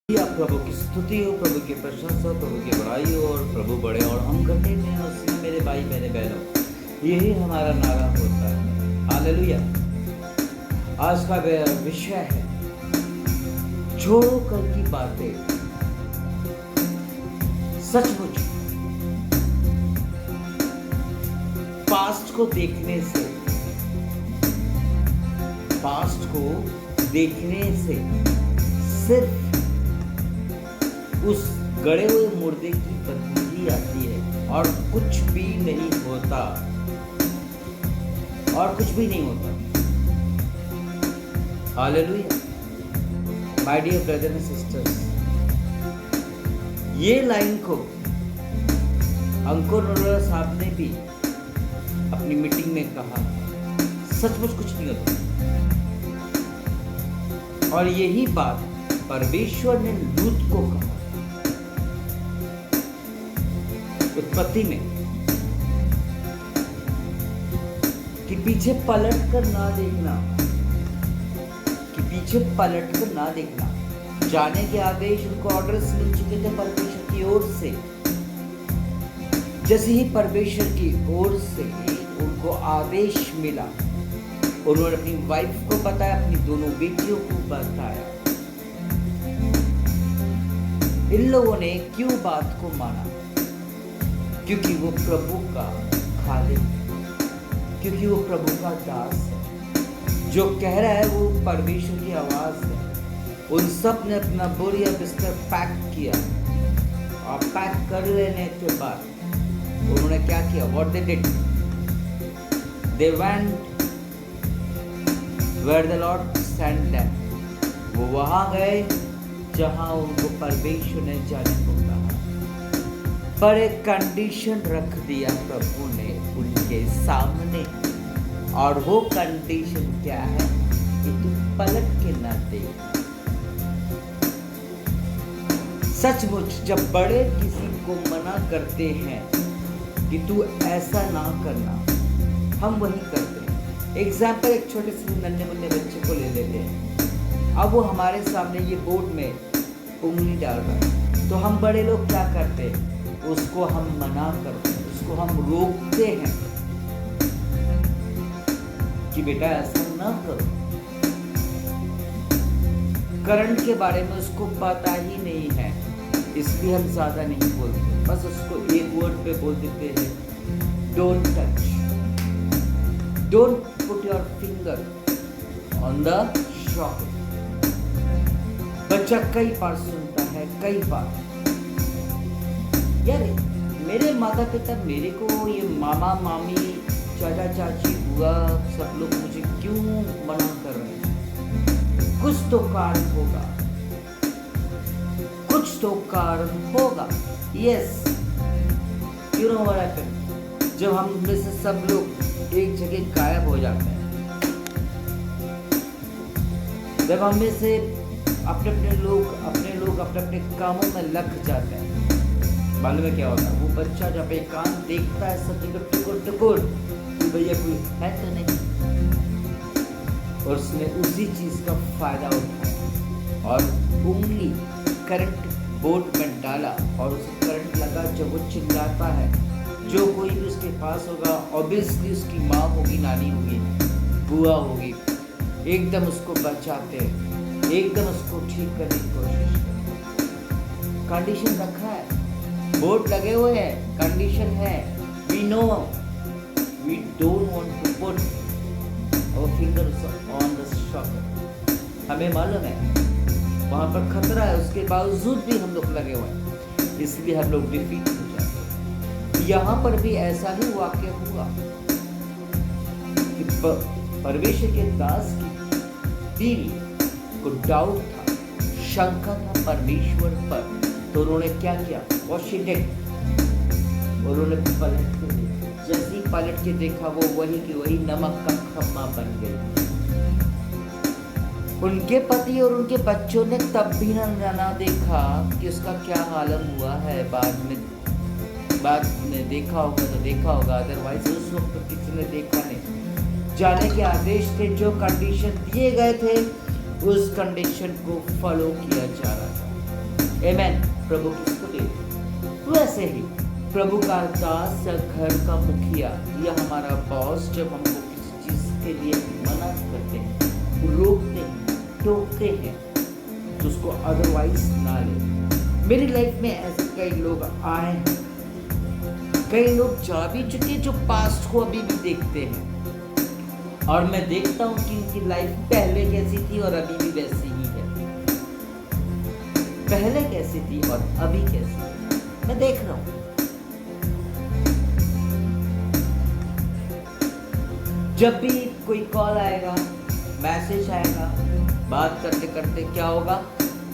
या प्रभु की स्तुति हो, प्रभु की प्रशंसा, प्रभु की बड़ाई हो और प्रभु बड़े और हम घटे में उसमें मेरे भाई मेरे बहनों, यही हमारा नारा होता है। हालेलुया। आज का विषय है छोड़ो कल की बातें। सचमुच पास्ट को देखने से सिर्फ उस गड़े हुए मुर्दे की बदबू ही आती है और कुछ भी नहीं होता। Hallelujah. My dear brother and sisters, ये लाइन को अंकुर नरोला साहब ने भी अपनी मीटिंग में कहा, सचमुच कुछ नहीं होता। और यही बात परमेश्वर ने लूत को कहा उत्पत्ति में कि पीछे पलट कर ना देखना। जाने के आदेश उनको ऑर्डर्स मिल चुके थे परमेश्वर की ओर से। जैसे ही परमेश्वर की ओर से उनको आदेश मिला, उन्होंने अपनी वाइफ को बताया, अपनी दोनों बेटियों को बताया। इन लोगों ने क्यों बात को माना? क्योंकि वो प्रभु का खालिक है, क्योंकि वो प्रभु का दास है। जो कह रहा है वो परमेश्वर की आवाज है। उन सब ने अपना बोरिया बिस्तर पैक किया और पैक कर लेने के बाद उन्होंने क्या किया? What they did? They went where the Lord sent them. वो वहां गए जहां उनको परमेश्वर ने जाने को कहा, पर एक कंडीशन रख दिया प्रभु ने उनके सामने। और वो कंडीशन क्या है? कि तू पलट के ना देख। सचमुच जब बड़े किसी को मना करते हैं कि तू ऐसा ना करना, हम वही करते हैं। एग्जाम्पल, एक छोटे से नन्हे मुन्ने बच्चे को ले लेते हैं। अब वो हमारे सामने ये बोर्ड में उंगली डाल रहा है, तो हम बड़े लोग क्या करते हैं? उसको हम मना करते हैं, उसको हम रोकते हैं कि बेटा ऐसा ना करो। करंट के बारे में उसको पता ही नहीं है, इसलिए हम ज्यादा नहीं बोलते, बस उसको एक वर्ड पे बोल देते हैं, don't touch, don't put your finger on the socket. बच्चा कई बार सुनता है, कई बार। यार मेरे माता पिता मेरे को, ये मामा मामी चाचा चाची बुआ सब लोग मुझे क्यों मना कर रहे हैं? कुछ तो कारण होगा। Yes, you know what happened? जब हम में से सब लोग एक जगह गायब हो जाते हैं, जब हम में से अपने लोग अपने कामों में लग जाते हैं, मालूम है क्या होता है? वो बच्चा जब एक काम देखता है सब जगह टुकुर कि भैया कोई है तो नहीं, और उसने उसी चीज का फायदा उठाया और उंगली करंट बोर्ड में डाला और उसे करंट लगा। जब वो चिल्लाता है, जो कोई भी उसके पास होगा, ऑब्वियसली उसकी माँ होगी, नानी होगी, बुआ होगी, एकदम उसको बचाते हैं, एकदम उसको ठीक करने की कोशिश करते हैं। कंडीशन रखा है, बोर्ड लगे हुए हैं, कंडीशन है। We know, we don't want to put our fingers on the socket. हमें मालूम है वहां पर खतरा है, उसके बावजूद भी हम लोग लगे हुए हैं, इसलिए हम लोग डिफीट हो जाते हैं। यहाँ पर भी ऐसा ही वाक्य हुआ कि परमेश्वर के दास की बीवी को डाउट था, शंका था परमेश्वर पर, तो उन्होंने क्या किया? उन्होंने पलट के देखा। जैसे ही पलट के देखा, वो वही की वही नमक का खम्मा बन गई। उनके पति और उनके बच्चों ने तब भी ना देखा कि उसका क्या हालत हुआ है। बाद में देखा होगा, अदरवाइज उस वक्त किसी ने देखा नहीं। जाने के आदेश थे, जो कंडीशन दिए गए थे उस कंडीशन को फॉलो किया जा रहा था। आमेन। प्रभु की स्तुति। वैसे ही प्रभु का दास या घर का मुखिया या हमारा बॉस जब हमको किसी चीज के लिए मना करते हैं, रोकते हैं, टोकते हैं, तो उसको अदरवाइज ना ले। मेरी लाइफ में ऐसे कई लोग आए हैं, कई लोग जा भी चुके जो पास्ट को अभी भी देखते हैं, और मैं देखता हूँ कि उनकी लाइफ पहले कैसी थी और अभी भी वैसी ही है। पहले कैसी थी और अभी कैसी है, मैं देख रहा हूँ। जब भी कोई कॉल आएगा, मैसेज आएगा, बात करते करते क्या होगा,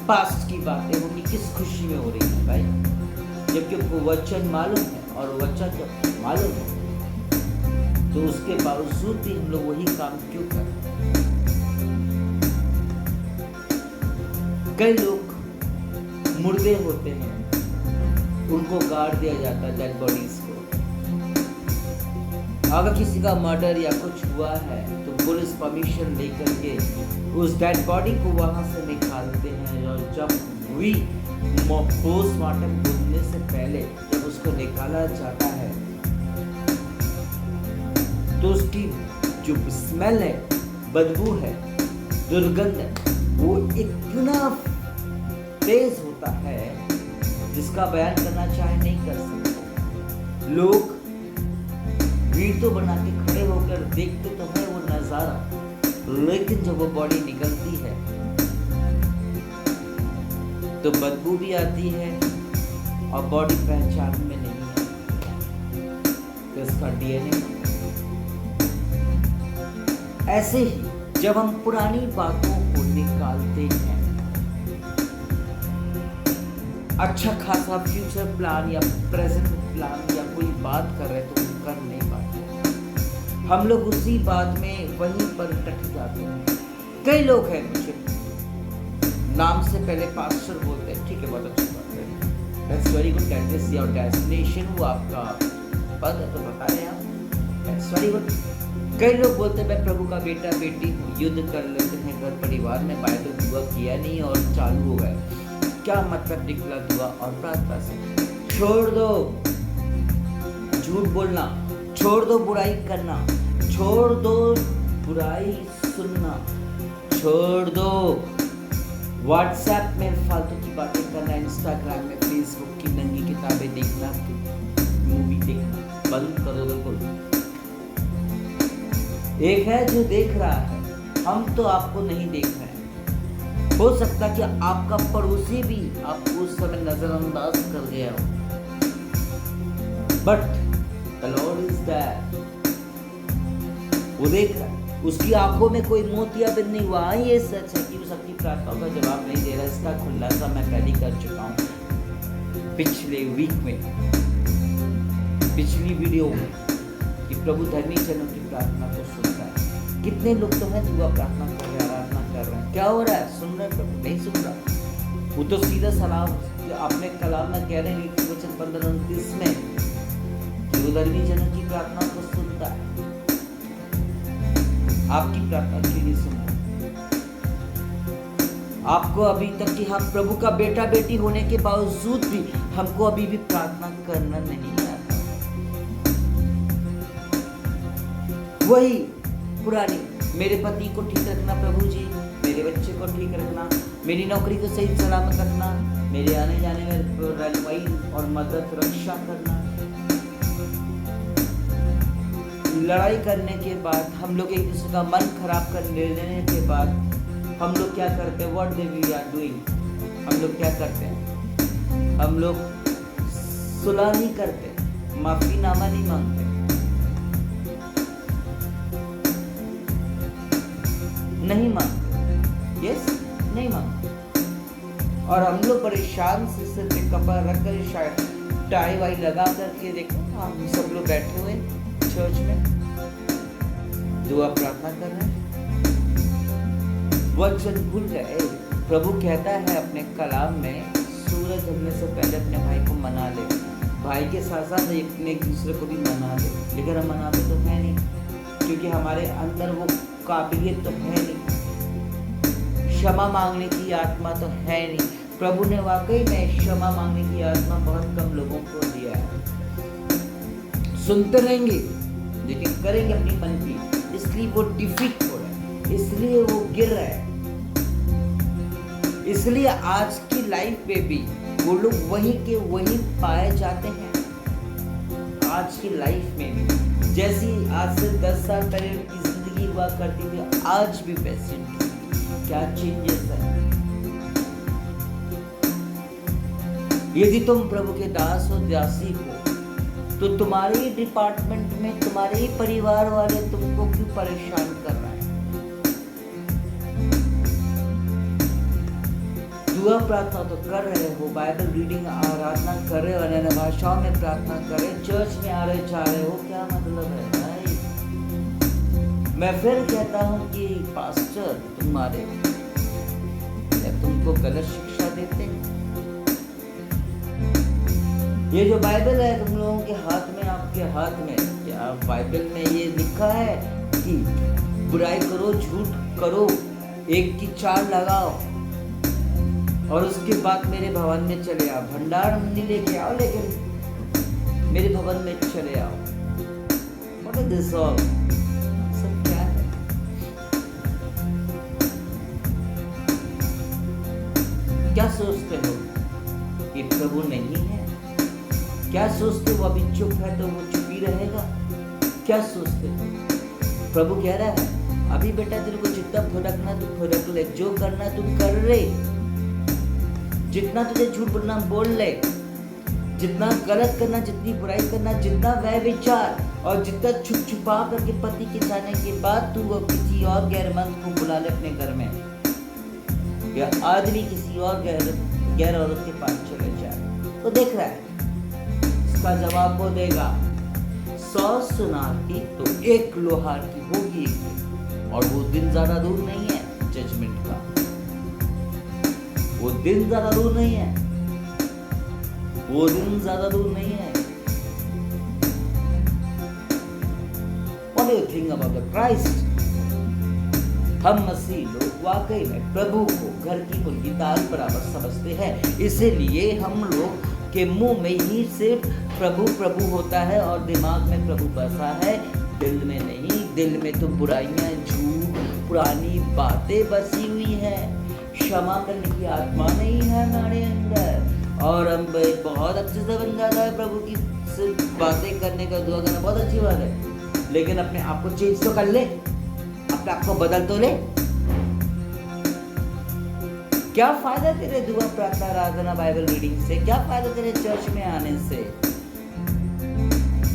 पास्ट की बातें होंगी, किस खुशी में हो रही है भाई, जबकि उनको वचन मालूम है, और वचन जब मालूम है तो उसके बावजूद भी हम लोग वही काम क्यों कर रहे हैं। कई लोग मुर्दे होते हैं, उनको गाड़ दिया जाता है, डेड बॉडीज को। अगर किसी का मर्डर या कुछ हुआ है तो पुलिस परमिशन लेकर के उस डेड बॉडी को वहां से निकालते हैं, और जब हुई पोस्टमार्टम होने से पहले जब उसको निकाला जाता है तो उसकी जो स्मेल है, बदबू है, दुर्गंध है, वो इतना तेज होता है जिसका बयान करना चाहे नहीं कर सकते। लोग भीड़ तो बना के खड़े होकर देखते तो है वो नजारा, लेकिन जब वो बॉडी निकलती है तो बदबू भी आती है और बॉडी पहचान में नहीं है, तो इसका डीएनए। ऐसे ही जब हम पुरानी बातों को निकालते हैं, अच्छा खासा फ्यूचर प्लान या प्रेजेंट प्लान या कोई बात कर रहे तो कर नहीं पाते, हम लोग उसी बात में वहीं पर अटक जाते हैं। कई लोग हैं, मुझे नाम से पहले पास्टर बोलते हैं, ठीक है, बहुत अच्छी बात है, that's very good, that is your destination, वो आपका पद है तो बता रहे हैं आप, दैट्स वेरी गुड। कई लोग बोलते हैं मैं प्रभु का बेटा बेटी हूँ, युद्ध कर लेते हैं घर परिवार में, बाइबल दुआ किया नहीं और चालू हो गए। क्या मतलब निकला दुआ और प्रार्थना से? छोड़ दो झूठ बोलना, छोड़ दो बुराई करना, छोड़ दो बुराई सुनना, छोड़ दो व्हाट्सएप में फालतू की बातें करना, इंस्टाग्राम में, फेसबुक की नंगी किताबें देखना, मूवी देखना बंद करो बिल्कुल। एक है जो देख रहा है, हम तो आपको नहीं देख रहे हैं। हो सकता कि आपका पड़ोसी भी आपको उस समय नजरअंदाज कर गया हो, but the lord is there, वो देख रहा है, उसकी आंखों में कोई मोतियाबिंद नहीं हुआ। ये सच है कि वो सबकी प्रार्थनाओं का जवाब नहीं दे रहा, इसका खुलासा मैं पहले कर चुका हूँ पिछले वीक में, पिछली वीडियो में, कि प्रभु धर्मी जनों की प्रार्थना को सुनता है। कितने लोग तो हैं दुआ प्रार्थना कर रहे हैं, आराधना कर रहे हैं, क्या हो रहा है? सुन रहे प्रभु? नहीं सुन रहा। वो तो सीधा सलाम अपने कलाम में कह रहे हैं वचन 15-29 में कि वो धर्मी जनों की प्रार्थना को सुनता है। आपकी प्रार्थना क्यों नहीं सुन रहा? आपको अभी तक कि हम प्रभु का बेटा बेटी होने के बावजूद भी हमको अभी भी प्रार्थना करना नहीं आता। वही पुरानी, मेरे पति को ठीक रखना प्रभु जी, मेरे बच्चे को ठीक रखना, मेरी नौकरी को सही सलामत रखना, मेरे आने जाने में रहनुमाई और मदद रक्षा करना। लड़ाई करने के बाद हम लोग एक दूसरे का मन खराब कर लेने के बाद हम लोग क्या करते हैं? व्हाट वी आर डूइंग, हम लोग क्या करते हैं? हम लोग सुलह नहीं करते, माफीनामा नहीं मांगते, नहीं मांगते, यस नहीं मांगते। और हम लोग परेशान से सिर पे कपड़ा रखकर, शायद टाई वाई लगा करके, देखो हम सब लोग बैठे हुए चर्च में दुआ प्रार्थना कर रहे हैं, वचन भूल गए। प्रभु कहता है अपने कलाम में, सूरज ढलने से पहले अपने भाई को मना ले, भाई के साथ साथ अपने एक दूसरे को भी मना ले। लेकिन हम मनाते तो है नहीं, क्योंकि हमारे अंदर वो काबिलियत तो है नहीं, क्षमा मांगने की आत्मा तो है नहीं, प्रभु ने वाकई में क्षमा मांगने की आत्मा बहुत कम लोगों को दिया है। सुनते रहेंगे लेकिन करेंगे अपनी मन की, इसलिए वो डिफीट हो रहा है, इसलिए वो गिर रहा है। इसलिए आज की लाइफ में भी वो लोग वहीं के वहीं पाए जाते हैं। आज की लाइफ में भी जैसी आज से 10 साल पहले की जिंदगी हुआ करती थी, आज भी वैसी। क्या चेंजेस है? यदि तुम प्रभु के दास हो, दासी हो, तो तुम्हारे ही डिपार्टमेंट में तुम्हारे ही परिवार वाले तुमको क्यों परेशान कर रहे हैं? दुआ प्रार्थना तो कर रहे हो, बाइबल रीडिंग आराधना कर रहे हो, अन्य भाषाओं में प्रार्थना कर रहे, चर्च में आ रहे जा रहे हो, क्या मतलब है भाई? मैं फिर कहता हूँ कि पास्टर तुम्हारे तुमको गलत शिक्षा देते हैं। ये जो बाइबल है तुम लोगों के हाथ में, आपके हाथ में, क्या बाइबल में ये लिखा है कि बुराई करो, झूठ करो, एक की चार लगाओ और उसके बाद मेरे भवन में चले आओ? भंडार नहीं लेके आओ, लेकिन मेरे भवन में चले आओ। What is this all? सब क्या है? क्या सोचते हो कि प्रभु नहीं है? क्या सोचते हो अभी चुप है तो वो चुप ही रहेगा? क्या सोचते हो? प्रभु कह रहा है अभी बेटा तेरे को जितना फुदकना तू फुदक ले, जो करना तू कर ले, जितना तुझे झूठ बोलना बोल ले, जितना गलत करना, जितनी बुराई करना, जितना वह विचार और जितना छुप छुपा करके पति के जाने के बाद तू वो किसी और गैरमर्द को बुला ले अपने घर में, या आदमी किसी और गैर औरत के पास चले जाए, तो देख रहा है इसका जवाब वो देगा। 100 सुनार की तो 1 लोहार की होगी, और वो दिन ज्यादा दूर नहीं है जजमेंट का। वो दिन ज्यादा दूर नहीं है, वो दिन ज्यादा दूर नहीं है। What do you think about the Christ? हम मसीह लोग वाकई में प्रभु को घर की मुर्गी दाल बराबर समझते हैं, इसीलिए हम लोग के मुंह में ही सिर्फ प्रभु प्रभु होता है और दिमाग में प्रभु बसा है, दिल में नहीं। दिल में तो बुराइयां, झूठ, पुरानी बातें बसी हुई हैं। क्षमा करने की आत्मा नहीं है हमारे अंदर, और हम बहुत अच्छे से बन जाता है प्रभु की सिर्फ बातें करने का, दुआ करना बहुत अच्छी बात है, लेकिन अपने आप को चेंज तो कर ले, अपने आप को बदल तो ले। क्या फायदा तेरे दुआ प्रार्थना आराधना बाइबल रीडिंग से? क्या फायदा तेरे चर्च में आने से?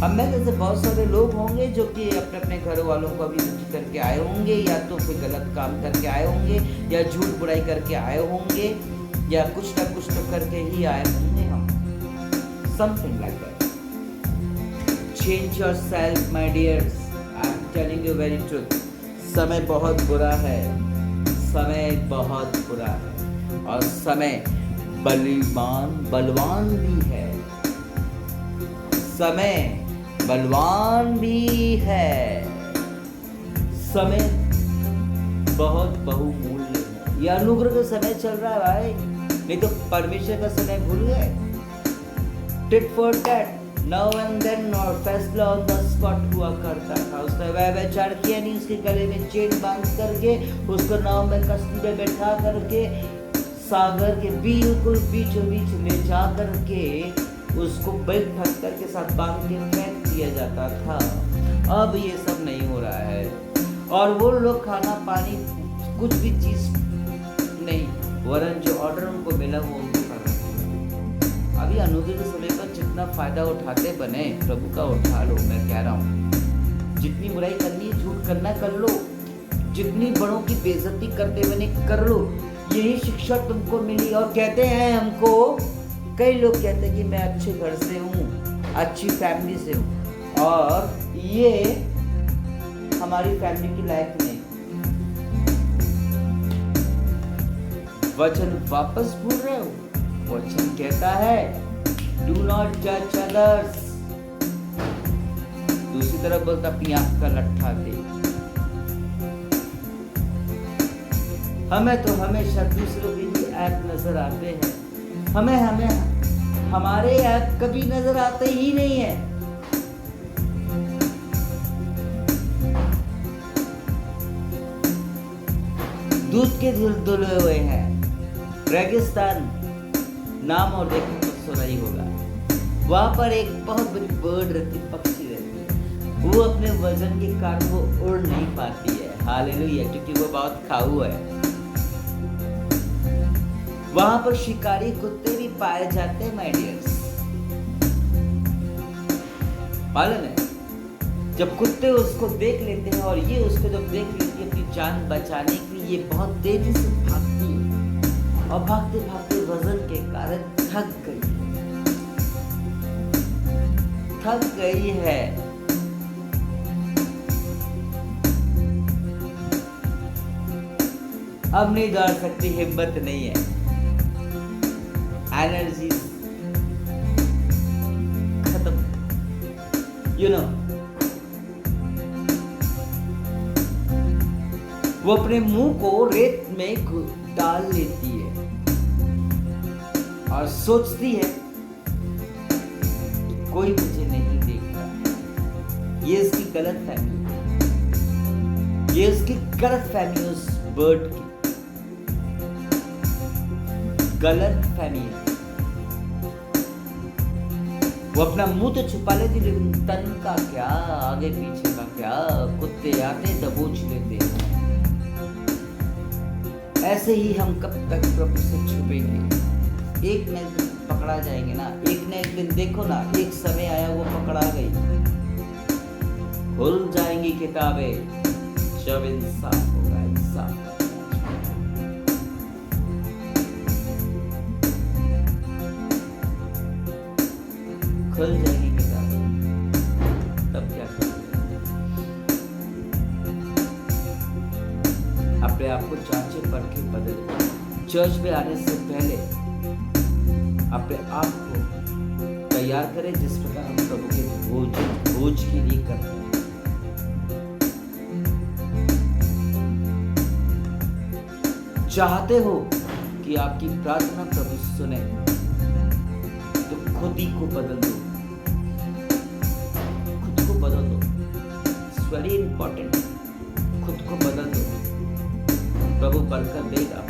अब मैं जैसे बहुत सारे लोग होंगे जो कि अपने अपने घर वालों को अभी दुखी करके आए होंगे, या तो फिर गलत काम करके आए होंगे, या झूठ बुराई करके आए होंगे, या कुछ ना कुछ तो करके ही आए होंगे हम। Something like that. Change yourself my dears, I am telling you very truth. समय बहुत बुरा है, समय बहुत बुरा है, और समय बलवान भी है। समय बलवान भी है। समय बहुत बहुमूल्य है। यह अनुग्रह का समय चल रहा है भाई, नहीं तो परमेश्वर का समय भूल गए। Tit for tat, now and then, और फैसला ऑन द स्पॉट हुआ करता था। उसने व्यभिचार किया नहीं, उसके गले में चेन बांध करके, उसको नाव में कश्ती में बैठा करके सागर के बिल्कुल बीचों बीच ले जा करके उसको बेल पत्थर के साथ बांध के फेंक दिया जाता था। अब ये सब नहीं हो रहा है, और वो लोग खाना पानी कुछ भी चीज नहीं, वरन जो ऑर्डर उनको मिला वो उनको करना। अभी अनुग्रह से लेकर जितना फायदा उठाते बने, प्रभु का उठा लो। मैं कह रहा हूँ जितनी बुराई करनी, झूठ करना कर लो, जितनी बड़ों की बेइज्जती करते बने कर लो। यही शिक्षा तुमको मिली। और कहते हैं हमको, कई लोग कहते हैं कि मैं अच्छे घर से हूँ, अच्छी फैमिली से हूँ, और ये हमारी फैमिली की लायक नहीं। वचन वापस भूल रहे हो। वचन कहता है डू नॉट जज अदर्स। दूसरी तरफ बोलता अपनी आंख का लट्ठा दे। हमें तो हमेशा दूसरों की ऐप नजर आते हैं, हमें हमें हमारे ऐप कभी नजर आते ही नहीं है। दूध के धुले हुए हैं, रेगिस्तान नाम और देखने को सुना ही होगा। वहां पर एक बहुत बड़ी बर्ड रहती, पक्षी रहती, वो अपने वजन के कारण वो उड़ नहीं पाती है, हालेलुया, क्योंकि वो बहुत खाऊ है। वहां पर शिकारी कुत्ते भी पाए जाते हैं माय डियर्स, मालूम है? जब कुत्ते उसको देख लेते हैं और ये उसको जब देख लेती है अपनी जान बचाने के लिए, ये बहुत तेजी से भागती है और भागते भागते वजन के कारण थक गई है। अब नहीं दौड़ सकती, हिम्मत नहीं है, एनर्जी खत्म, वो अपने मुंह को रेत में डाल लेती है और सोचती है कि कोई मुझे नहीं देखता। ये इसकी गलत फहमी है, ये इसकी गलत फहमी उस बर्ड की गलत फहमी है। वो अपना मुंह तो छुपा लेती, लेकिन तन का क्या, आगे पीछे का क्या, कुत्ते आते दबोच लेते हैं। ऐसे ही हम कब तक प्रभु से छुपेंगे? एक न एक दिन पकड़ा जाएंगे ना, एक न एक दिन देखो ना, एक समय आया वो पकड़ा गई, खुल जाएंगी किताबें जब इंसाफ होगा, इंसाफ खुल जाएगी किताबें, तब क्या करोगे? अपने आप को जांचे परखे बदले। चर्च में आने से पहले अपने आप को तैयार करें, जिस प्रकार हम प्रभु के भोज के लिए करते हैं। चाहते हो कि आपकी प्रार्थना प्रभु सुने, तो खुद ही को बदल दो, खुद को बदल दो। इट्स वेरी इंपॉर्टेंट, खुद को बदल दो। प्रभु बरकत देगा,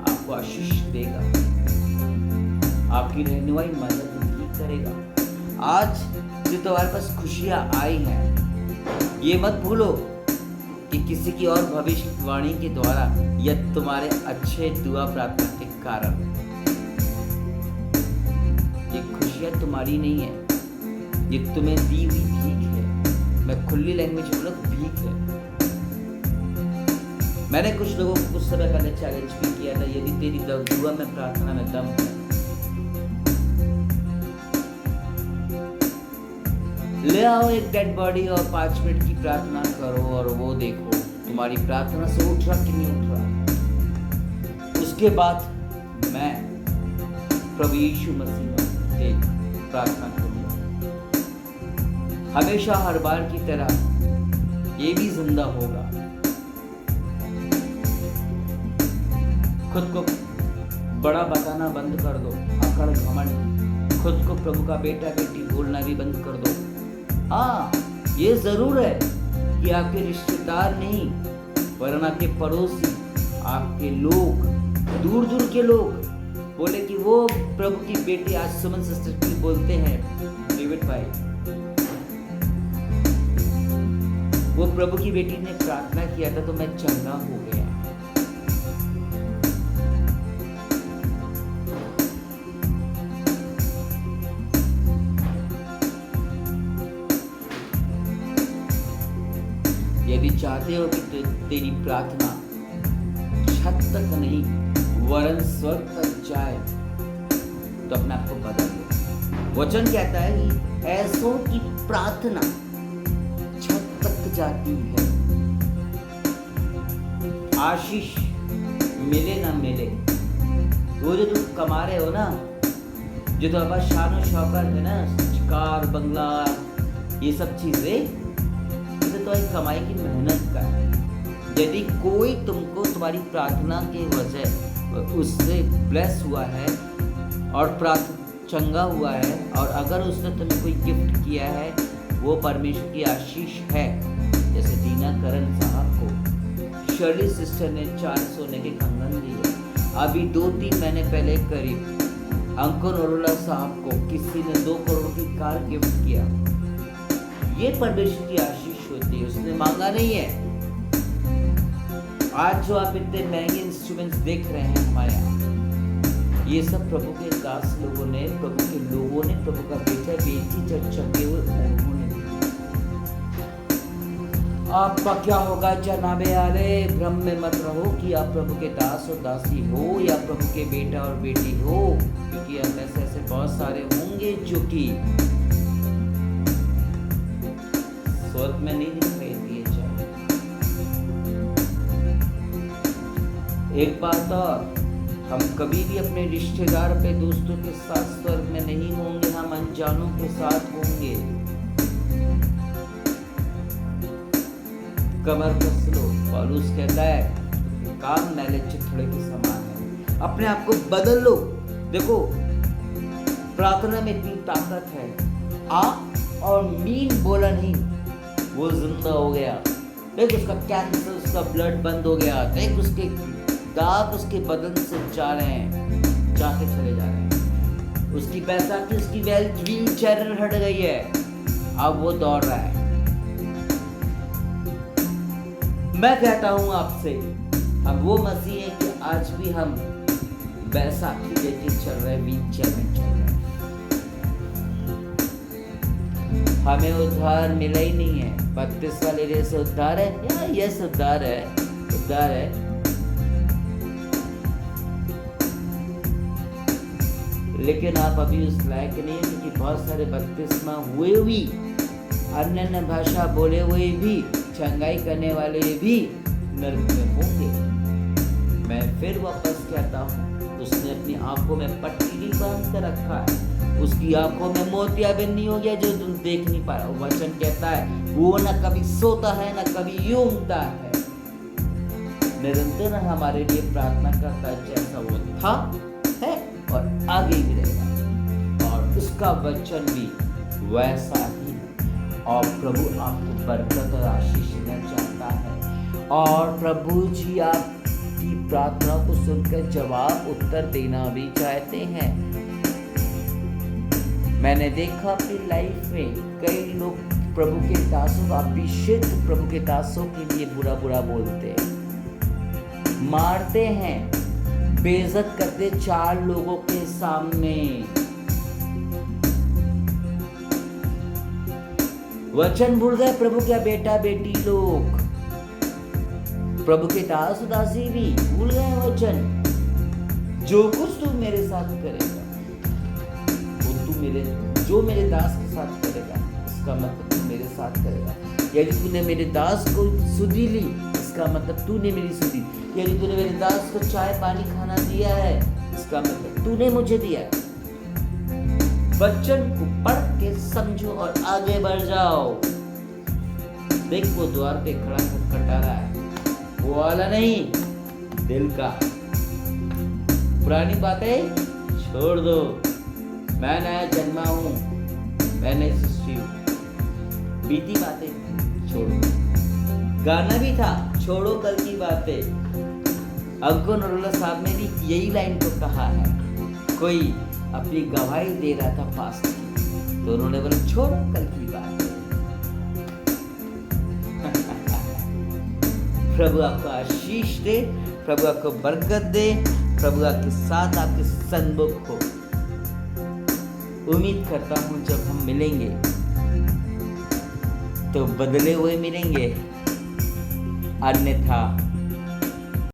आपको आशीष देगा, आपकी रहनुमाई मदद भी करेगा। आज जो तुम्हारे पास खुशियां आई हैं, ये मत भूलो कि किसी की और भविष्यवाणी के द्वारा या तुम्हारे अच्छे दुआ प्रार्थना के कारण, ये खुशियां तुम्हारी नहीं है, ये तुम्हें दी हुई भीख है। मैं खुली लैंग्वेज बोलूं, भीख है। मैंने कुछ लोगों को कुछ समय पहले चैलेंज भी किया था, यदि तेरी दुआ में प्रार्थना में दम है, ले आओ एक डेड बॉडी और 5 मिनट की प्रार्थना करो और वो देखो तुम्हारी प्रार्थना से उठ रहा कि नहीं उठ रहा। उसके बाद मैं प्रभु यीशु मसीह से प्रार्थना करूंगा। हमेशा हर बार की तरह ये भी जिंदा होगा। खुद को बड़ा बताना बंद कर दो, अकड़ घमंड, खुद को प्रभु का बेटा बेटी बोलना भी बंद कर दो। हाँ, ये जरूर है कि आपके रिश्तेदार नहीं, वरना आपके पड़ोसी, आपके लोग, दूर दूर के लोग बोले कि वो प्रभु की बेटी, आज सुमन सिस्टर की बोलते हैं डेविड भाई, वो प्रभु की बेटी ने प्रार्थना किया था तो मैं चंगा हो गया। यदि चाहते हो कि तेरी प्रार्थना छत तक नहीं वरन स्वर्ग तक जाए, तो अपने आप को बदल दो। वचन कहता है कि ऐसों की प्रार्थना छत तक जाती है। आशीष मिले ना मिले, वो जो तुम कमा रहे हो ना, जो तुम्हारे पास शान और शौकत है ना, कार बंगला, ये सब चीजें तो एक कमाई की मेहनत का है। यदि कोई तुमको तुम्हारी प्रार्थना की वजह उससे ब्लेस हुआ है और चंगा हुआ है, और अगर उसने तुम्हें कोई गिफ्ट किया है, वो परमेश्वर की आशीष है। जैसे दीना करण साहब को शर्ली सिस्टर ने 4 सोने के कंगन दिए। अभी 2-3 महीने पहले करीब अंकुर नरोला साहब को किसी ने 2 करोड़ की कार गिफ्ट किया। ये परमेश्वर की आशीष होती है, उसने मांगा नहीं है। आज जो आप इतने महंगे इंस्ट्रूमेंट्स देख रहे हैं हमारे यहाँ, ये सब प्रभु के दास लोगों ने, प्रभु के लोगों ने, प्रभु का बेटा बेटी चर्चा के हुए उन्होंने। आपका क्या होगा जनाबे आले, भ्रम में मत रहो कि आप प्रभु के दास और दासी हो या प्रभु के बेटा और बेटी हो, क्योंकि हम ऐसे बहुत सारे होंगे जो कि स्वर्ग में नहीं दिखाई दिए जाए। एक बात और, हम कभी भी अपने रिश्तेदार पे, दोस्तों के साथ स्वर्ग में नहीं होंगे, हम अनजानों के साथ होंगे। कमर कस लो, पौलुस कहता है काम मैले चिथड़े के समान है। अपने आप को बदल लो। देखो प्रार्थना में इतनी ताकत है। आ और मीन बोला नहीं, वो जिंदा हो गया। देख उसका कैंसर, उसका ब्लड बंद हो गया। देख उसके दांत उसके बदन से जा रहे हैं, जाते चले जा रहे हैं। उसकी बैसाखी, उसकी व्हील चेयर हट गई है, अब वो दौड़ रहा है। मैं कहता हूं आपसे, हम वो मसीह हैं कि आज भी हम बैसाखी लेके चल रहे हैं, व्हील चेयर में चल रहे हैं। हमें उद्धार मिला ही नहीं है। 32 वाले रेस उद्धार है या यस उद्धार है, उद्धार है। लेकिन आप अभी उस लायक नहीं है, क्योंकि बहुत सारे बपतिस्मा हुए भी, अन्य भाषा बोले हुए भी, चंगाई करने वाले भी नरक में होंगे। मैं फिर वापस कहता हूँ, उसने अपनी आंखों में पट्टी नहीं बांध कर रखा है, उसकी आंखों में मोतियाबिंद नहीं हो गया जो तुम देख नहीं पा रहे। वचन कहता है वो न कभी सोता है न कभी ऊँघता है, निरंतर हमारे लिए प्रार्थना करता है, जैसा वो था है और आगे भी रहेगा, और उसका वचन भी वैसा ही है। और प्रभु आपको बरकत और आशीष देना चाहता है, और प्रभु जी आपकी प्रार्थना को सुनकर जवाब उत्तर देना भी चाहते हैं। मैंने देखा अपनी लाइफ में कई लोग प्रभु के दासों, अभिषेक प्रभु के दासों के लिए बुरा बुरा बोलते हैं, मारते हैं, बेइज्जत करते 4 लोगों के सामने। वचन भूल गए प्रभु का बेटा बेटी लोग, प्रभु के दास दासी भी भूल गए वचन। जो कुछ तू मेरे साथ करेगा, वो तू जो मेरे दास के साथ करेगा, इसका मतलब तू मेरे साथ करेगा। यदि तूने मेरे दास को सुधी ली, इसका मतलब तूने मेरी सुधी। यदि तूने मेरे दास को चाय पानी खाना दिया है, इसका मतलब तूने मुझे दिया है। वचन को पढ़ के समझो और आगे बढ़ जाओ। देख वो द्वार पे खड़ा खटखटा रहा है, वो वाला नहीं, दिल का। पुरानी बातें छोड़ दो, मैं नया जन्मा हूं, मैं नई सृष्टि हूं। बीती बातें छोड़ो। गाना भी था, छोड़ो कल की बातें। अंकुर नरोला साहब ने भी यही लाइन को कहा है। कोई अपनी गवाही दे रहा था फास्ट की, तो उन्होंने बोला छोड़ो कल की बात। प्रभु आपको आशीष दे, प्रभु आपको बरकत दे, प्रभु आपके साथ आपके सन्मुख हो। उम्मीद करता हूं जब हम मिलेंगे तो बदले हुए मिलेंगे, अन्यथा